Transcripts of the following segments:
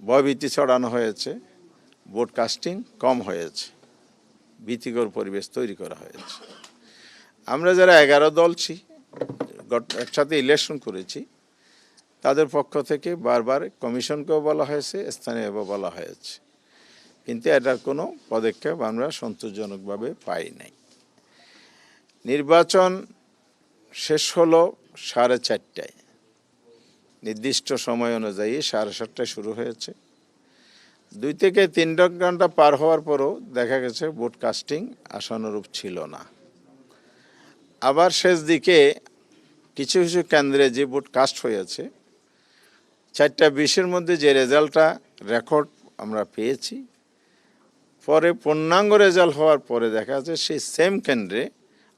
ভয়ভীতি ছড়ানো হয়েছে, ভোট কাস্টিং কম হয়েছে, ভীতিকর পরিবেশ তৈরি করা হয়েছে। আমরা যারা 11 দলছি একসাথে ইলেকশন করেছি, তাদের পক্ষ থেকে বারবার কমিশনকেও বলা হয়েছে, স্থানীয়ভাবে বলা হয়েছে, কিন্তু এটার কোনো পদক্ষেপ আমরা সন্তোষজনকভাবে পাই নাই। নির্বাচন শেষ হলো 4:30টায়, নির্দিষ্ট সময় অনুযায়ী 7:30টায় শুরু হয়েছে। 2 থেকে 3 ঘন্টা পার হওয়ার পরও দেখা গেছে ভোট কাস্টিং আশানুরূপ ছিল না। আবার শেষ দিকে কিছু কিছু কেন্দ্রে যে ভোট কাস্ট হয়েছে, 4:20-এর মধ্যে যে রেজাল্টটা রেকর্ড আমরা পেয়েছি, পরে পূর্ণাঙ্গ রেজাল্ট হওয়ার পরে দেখা যাচ্ছে সেই সেম কেন্দ্রে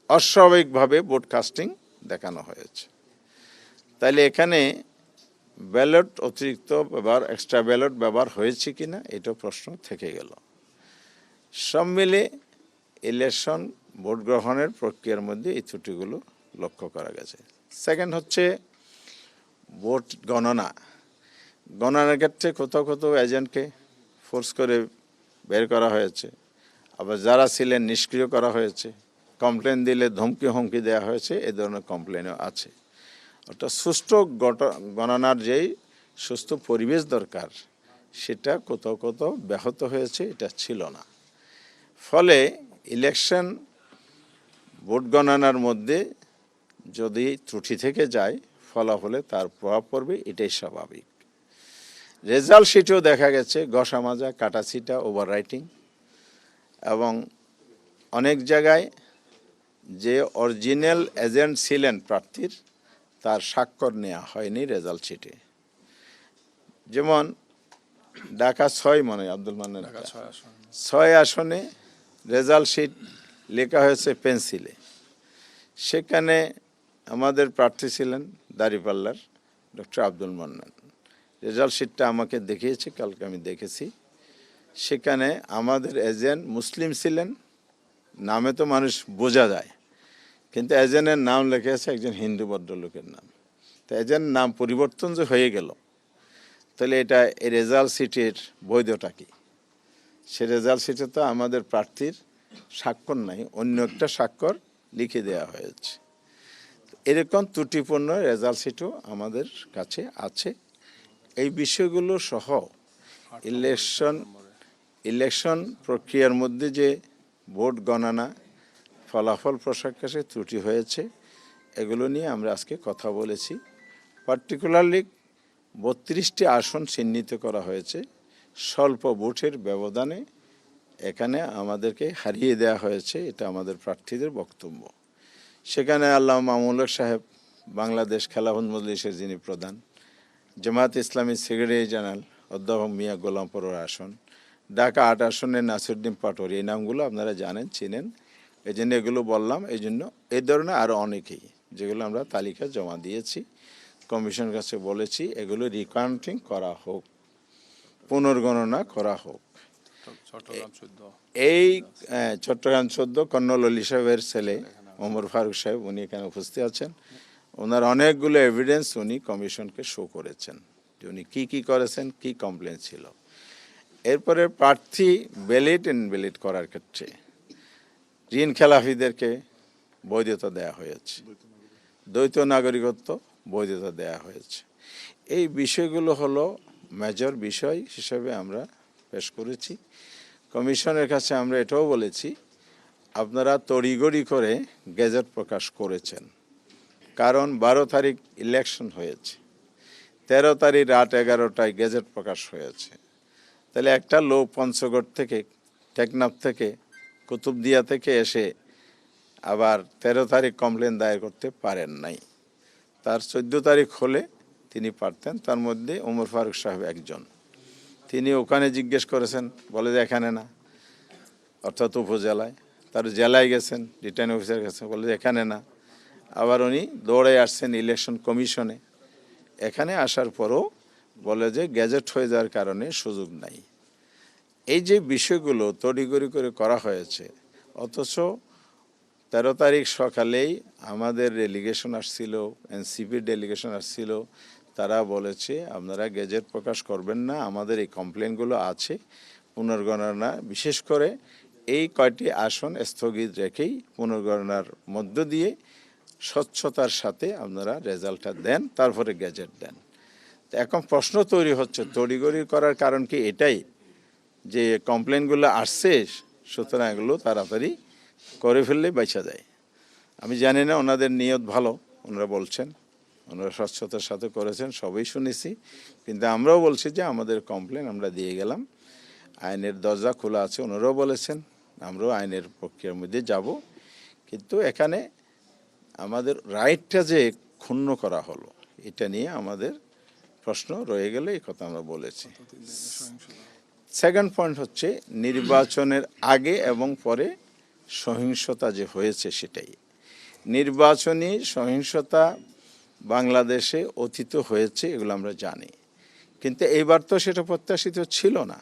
অস্বাভাবিকভাবে ভোট কাস্টিং দেখানো হয়েছে। তাইলে এখানে ব্যালট অতিরিক্ত ব্যবহার, এক্সট্রা ব্যালট ব্যবহার হয়েছে কিনা এটা প্রশ্ন থেকে গেল। সব মিলে ইলেকশন ভোট গ্রহণের প্রক্রিয়ার মধ্যে এই ত্রুটিগুলো লক্ষ্য করা গেছে। সেকেন্ড হচ্ছে ভোট গণনার ক্ষেত্রে কোথাও কোথাও এজেন্টকে ফোর্স করে বের করা হয়েছে, আবার যারা ছিলেন নিষ্ক্রিয় করা হয়েছে, কমপ্লেন দিলে ধমকি হুমকি দেওয়া হয়েছে, এ ধরনের কমপ্লেনও আছে। অর্থাৎ সুষ্ঠু গণনার যেই সুস্থ পরিবেশ দরকার সেটা কোথাও কোথাও ব্যাহত হয়েছে, এটা ছিল না। ফলে ইলেকশন ভোট গণনার মধ্যে যদি ত্রুটি থেকে যায়, ফলাফলে তার প্রভাব পড়বে, এটাই স্বাভাবিক। রেজাল্ট শিটেও দেখা গেছে ঘষা মাজা, কাটাছিটা, ওভাররাইটিং, এবং অনেক জায়গায় যে অরিজিনাল এজেন্ট ছিলেন প্রার্থীর তার স্বাক্ষর নেওয়া হয়নি রেজাল্ট শিটে। যেমন ঢাকা 6 মনে হয় আব্দুল মান্নান 6 আসনে রেজাল্ট শিট লেখা হয়েছে পেন্সিলে, সেখানে আমাদের প্রার্থী ছিলেন দাঁড়িপাল্লার ডক্টর আব্দুল মান্নান। রেজাল্ট শিটটা আমাকে দেখিয়েছে, কালকে আমি দেখেছি। সেখানে আমাদের এজেন্ট মুসলিম ছিলেন, নামে তো মানুষ বোঝা যায়, কিন্তু এজেন্টের নাম লেখা আছে একজন হিন্দু ভদ্রলোকের নাম। তো এজেন্ট নাম পরিবর্তন যে হয়ে গেল, তাহলে এটা এই রেজাল্ট শিটের বৈধতা কি? সে রেজাল্ট শিটে তো আমাদের প্রার্থীর স্বাক্ষর নাই, অন্য একটা স্বাক্ষর লিখে দেওয়া হয়েছে। এরকম ত্রুটিপূর্ণ রেজাল্ট শিটও আমাদের কাছে আছে। এই বিষয়গুলো সহ ইলেকশন প্রক্রিয়ার মধ্যে যে ভোট গণনা ফলাফল প্রকাশে ত্রুটি হয়েছে, এগুলো নিয়ে আমরা আজকে কথা বলেছি। পার্টিকুলারলি 32টি আসন চিহ্নিত করা হয়েছে স্বল্প ভোটের ব্যবধানে, এখানে আমাদেরকে হারিয়ে দেওয়া হয়েছে, এটা আমাদের প্রার্থীদের বক্তব্য। সেখানে আল্লামা মামুনুল হক সাহেব, বাংলাদেশ খেলাফত মজলিসের যিনি প্রধান, জামায়াত ইসলামী সেক্রেটারি জেনারেল অধ্যাপক মিয়া গোলাম পরোয়ার আসন, ঢাকা 8 আসনের নাসিরউদ্দিন পাটোয়ারি, এই নামগুলো আপনারা জানেন, চিনেন, এই জন্য এগুলো বললাম। এই জন্য এই ধরনের আরও অনেকেই, যেগুলো আমরা তালিকা জমা দিয়েছি, কমিশনের কাছে বলেছি এগুলো রিকাউন্টিং করা হোক, পুনর্গণনা করা হোক। এই চট্টগ্রাম 14 কর্নল অলি সাহেবের ছেলে ওমর ফারুক সাহেব, উনি এখানে উপস্থিত আছেন। ওনার অনেকগুলো এভিডেন্স উনি কমিশনকে শো করেছেন যে উনি কী কী করেছেন, কী কমপ্লেন ছিল। এরপরে প্রার্থী ব্যালট ইনভ্যালিড করার ক্ষেত্রে ঋণ খেলাফিদেরকে বৈধতা দেওয়া হয়েছে, দ্বৈত নাগরিকত্ব বৈধতা দেওয়া হয়েছে। এই বিষয়গুলো হলো মেজর বিষয় হিসেবে আমরা পেশ করেছি। কমিশনের কাছে আমরা এটাও বলেছি, আপনারা তড়িঘড়ি করে গেজেট প্রকাশ করেছেন, কারণ 12 তারিখ ইলেকশন হয়েছে, 13 তারিখ রাত 11টায় গেজেট প্রকাশ হয়েছে। তাহলে একটা লোক পঞ্চগড় থেকে, টেকনাফ থেকে, কুতুবদিয়া থেকে এসে আবার 13 তারিখ কমপ্লেন দায়ের করতে পারেন নাই। তার 14 তারিখ হলে তিনি পারতেন। তার মধ্যে ওমর ফারুক সাহেব একজন, তিনি ওখানে জিজ্ঞেস করেছেন, বলে যে এখানে না, অর্থাৎ উপজেলায়। তার জেলায় গেছেন, রিটার্নিং অফিসার কাছে, বলে যে এখানে না। আবার উনি দৌড়ে আসছেন ইলেকশন কমিশনে, এখানে আসার পরও বলে যে গ্যাজেট হয়ে যাওয়ার কারণে সুযোগ নাই। এই যে বিষয়গুলো তড়িঘড়ি করে করা হয়েছে, অথচ 13 তারিখ সকালেই আমাদের ডেলিগেশন আসছিল, এনসিপির ডেলিগেশন আসছিল, তারা বলেছে আপনারা গেজেট প্রকাশ করবেন না, আমাদের এই কমপ্লেনগুলো আছে, পুনর্গণনা বিশেষ করে এই কয়টি আসন স্থগিত রেখেই পুনর্গণনার মধ্য দিয়ে স্বচ্ছতার সাথে আপনারা রেজাল্টটা দেন, তারপরে গেজেট দেন। তো এখন প্রশ্ন তৈরি হচ্ছে, তড়িঘড়ি করার কারণ কি এটাই যে কমপ্লেনগুলো আসছে, সুতরাং এগুলো তাড়াতাড়ি করে ফেললেই বাইচা যায়। আমি জানি না, ওনাদের নিয়ত ভালো, ওনারা বলছেন, ওনারা স্বচ্ছতার সাথে করেছেন, সবই শুনেছি, কিন্তু আমরাও বলছি যে আমাদের কমপ্লেন আমরা দিয়ে গেলাম, আইনের দরজা খোলা আছে, ওনারাও বলেছেন, আমরাও আইনের প্রক্রিয়ার মধ্যে যাব। কিন্তু এখানে আমাদের রাইটটা যে ক্ষুণ্ণ করা হলো, এটা নিয়ে আমাদের প্রশ্ন রয়ে গেলে এই কথা আমরা বলেছি। সেকেন্ড পয়েন্ট হচ্ছে নির্বাচনের আগে এবং পরে সহিংসতা যে হয়েছে সেটাই। নির্বাচনী সহিংসতা বাংলাদেশে অতীত হয়েছে, এগুলো আমরা জানি, কিন্তু এইবার তো সেটা প্রত্যাশিত ছিল না।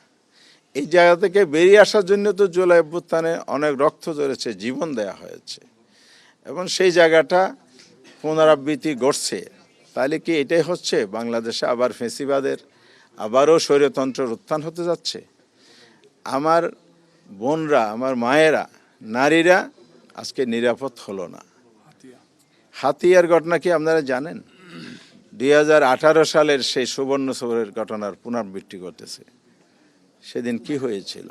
এই জায়গা থেকে বেরিয়ে আসার জন্য তো জুলাই অভ্যুত্থানে অনেক রক্ত ঝরেছে, জীবন দেয়া হয়েছে, এবং সেই জায়গাটা পুনরাবৃত্তি ঘটছে। তাহলে কি এটাই হচ্ছে বাংলাদেশে আবার ফ্যাসিবাদের, আবারও স্বৈরতন্ত্রের উত্থান হতে যাচ্ছে? আমার বোনরা, আমার মায়েরা, নারীরা আজকে নিরাপদ হলো না। হাতিয়ার ঘটনা কি আপনারা জানেন? 2018 সালের সেই সুবর্ণ সৌরের ঘটনার পুনরাবৃত্তি ঘটেছে। সেদিন কি হয়েছিল?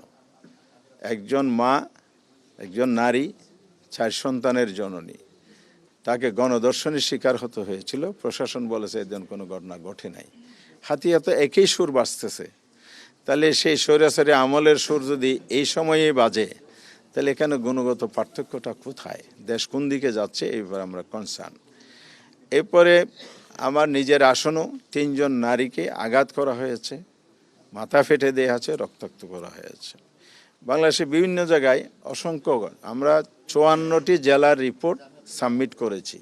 একজন মা, একজন নারী, 4 সন্তানের জননী, তাকে গণধর্ষণের শিকার হতে হয়েছিল। প্রশাসন বলেছে এদিন কোনো ঘটনা ঘটে নাই। হাতিয়া তো একই সুর বাজতেছে। তাহলে সেই স্বৈরাচারী আমলের সুর যদি এই সময়ে বাজে, তাহলে এখানে গুণগত পার্থক্যটা কোথায়? দেশ কোন দিকে যাচ্ছে, এই ব্যাপারে আমরা কনসার্ন। এরপরে আমার নিজের আসনও 3 জন নারীকে আঘাত করা হয়েছে, মাথা ফেটে দেওয়া আছে, রক্তাক্ত করা হয়েছে। বাংলাদেশের বিভিন্ন জায়গায় অসংখ্য, আমরা 54টি জেলার রিপোর্ট সাবমিট করেছি,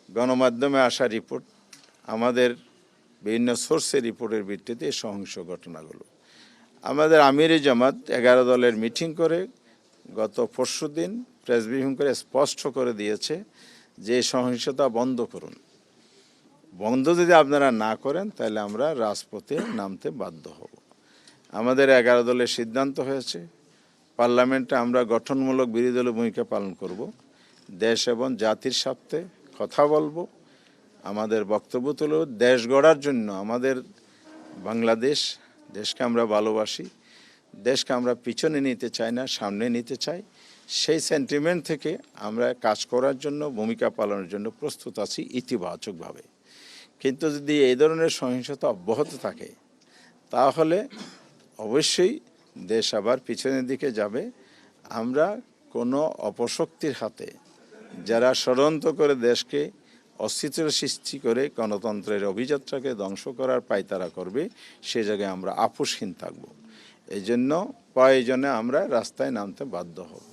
গণমাধ্যমে আসা রিপোর্ট, আমাদের বিভিন্ন সোর্সের রিপোর্টের ভিত্তিতে সহিংস ঘটনাগুলো। আমাদের আমিরি জামাত 11 দলের মিটিং করে গত পরশুদিন প্রেস ব্রিফিং করে স্পষ্ট করে দিয়েছে যে সহিংসতা বন্ধ করুন। বন্ধ যদি আপনারা না করেন তাহলে আমরা রাজপথে নামতে বাধ্য হব। আমাদের 11 দলের সিদ্ধান্ত হয়েছে, পার্লামেন্টে আমরা গঠনমূলক বিরোধী দলের ভূমিকা পালন করব, দেশ এবং জাতির স্বার্থে কথা বলবো, আমাদের বক্তব্য তুলে দেশ গড়ার জন্য, আমাদের বাংলাদেশ, দেশকে আমরা ভালোবাসি, দেশকে আমরা পিছনে নিতে চাই না, সামনে নিতে চাই। সেই সেন্টিমেন্ট থেকে আমরা কাজ করার জন্য, ভূমিকা পালনের জন্য প্রস্তুত আছি ইতিবাচকভাবে। কিন্তু যদি এই ধরনের সহিংসতা অব্যাহত থাকে তাহলে অবশ্যই দেশ আবার পিছনের দিকে যাবে। আমরা কোনো অপশক্তির হাতে, যারা ষড়যন্ত্র করে দেশকে অস্থিতির সৃষ্টি করে গণতন্ত্রের অভিযাত্রাকে ধ্বংস করার পায়তারা করবে, সে জায়গায় আমরা আপোষহীন থাকব। এই জন্য প্রয়োজনে আমরা রাস্তায় নামতে বাধ্য হব।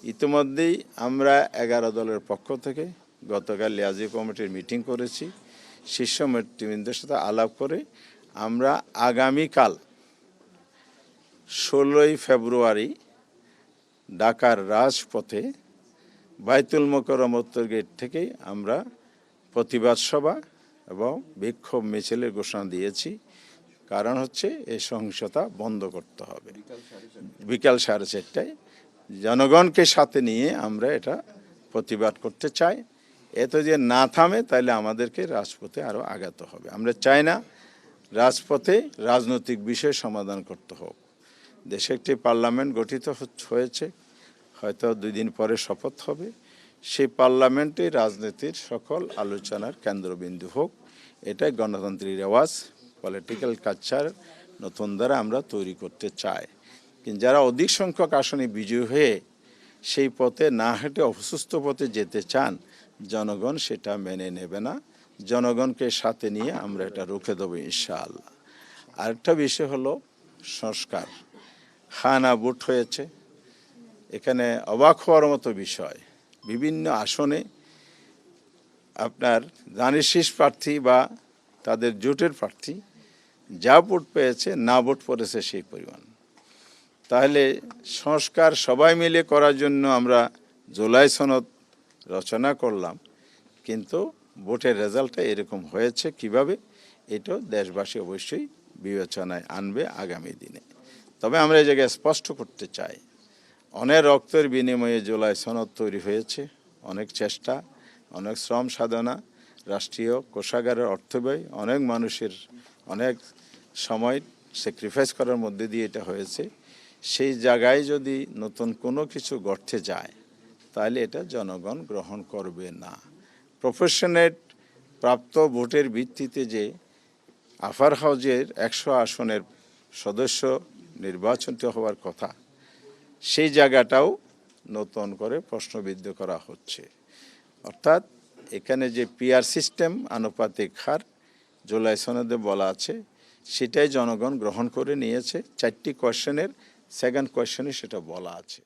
ইতিমধ্যেই আমরা 11 দলের পক্ষ থেকে গতকাল লিয়াজি কমিটির মিটিং করেছি, শীর্ষ নেতৃবৃন্দের সাথে আলাপ করে আমরা আগামীকাল 16ই ফেব্রুয়ারি ঢাকার রাজপথে বাইতুল মোকাররম উত্তর গেট থেকেই আমরা প্রতিবাদ সভা এবং বিক্ষোভ মিছিলের ঘোষণা দিয়েছি। কারণ হচ্ছে এই সহিংসতা বন্ধ করতে হবে। বিকাল 4:30টায় জনগণকে সাথে নিয়ে আমরা এটা প্রতিবাদ করতে চাই। এত যে না থামে তাহলে আমাদেরকে রাজপথে আরও আগাতে হবে। আমরা চাই না রাজপথে রাজনৈতিক বিষয় সমাধান করতে হোক। দেশে একটি পার্লামেন্ট গঠিত হয়েছে, হয়তো 2 দিন পরে শপথ হবে। সেই পার্লামেন্টে রাজনীতির সকল আলোচনার কেন্দ্রবিন্দু হোক, এটাই গণতান্ত্রিক রেওয়াজ, পলিটিক্যাল কালচার নতুন দ্বারা আমরা তৈরি করতে চাই। কিন্তু যারা অধিক সংখ্যক আসনে বিজয়ী হয়ে সেই পথে না হেঁটে অসুস্থ পথে যেতে চান, জনগণ সেটা মেনে নেবে না। জনগণকে সাথে নিয়ে আমরা এটা রুখে দেবো ইনশাআল্লাহ। আরেকটা বিষয় হলো সংস্কার। খানা ভোট হয়েছে, এখানে অবাক হওয়ার মতো বিষয়, বিভিন্ন আসনে আপনার ধানের শীষ প্রার্থী বা তাদের জোটের প্রার্থী যা ভোট পেয়েছে, না ভোট পড়েছে সেই পরিমাণ। তাহলে সংস্কার সবাই মিলে করার জন্য আমরা জুলাই সনদ রচনা করলাম, কিন্তু ভোটের রেজাল্টটা এরকম হয়েছে কিভাবে? এটাও দেশবাসী অবশ্যই বিবেচনায় আনবে আগামী দিনে। তবে আমরা এই জায়গায় স্পষ্ট করতে চাই, অনেক রক্তের বিনিময়ে জুলাই সনদ তৈরি হয়েছে, অনেক চেষ্টা, অনেক শ্রম সাধনা, রাষ্ট্রীয় কোষাগারের অর্থব্যয়, অনেক মানুষের অনেক সময় স্যাক্রিফাইস করার মধ্যে দিয়ে এটা হয়েছে। সেই জায়গায় যদি নতুন কোনো কিছু গড়তে যায় তাহলে এটা জনগণ গ্রহণ করবে না। প্রফেশনেট প্রাপ্ত ভোটের ভিত্তিতে যে আফার হাউজের 100 আসনের সদস্য নির্বাচিত হওয়ার কথা, সেই জায়গাটাও নতুন করে প্রশ্নবিদ্ধ করা হচ্ছে। অর্থাৎ এখানে যে পিআর সিস্টেম আনুপাতিক হার জুলাই সনদে বলা আছে, সেটাই জনগণ গ্রহণ করে নিয়েছে। 4টি কোয়েশ্চেনের সেকেন্ড কোয়েশ্চেনে সেটা বলা আছে।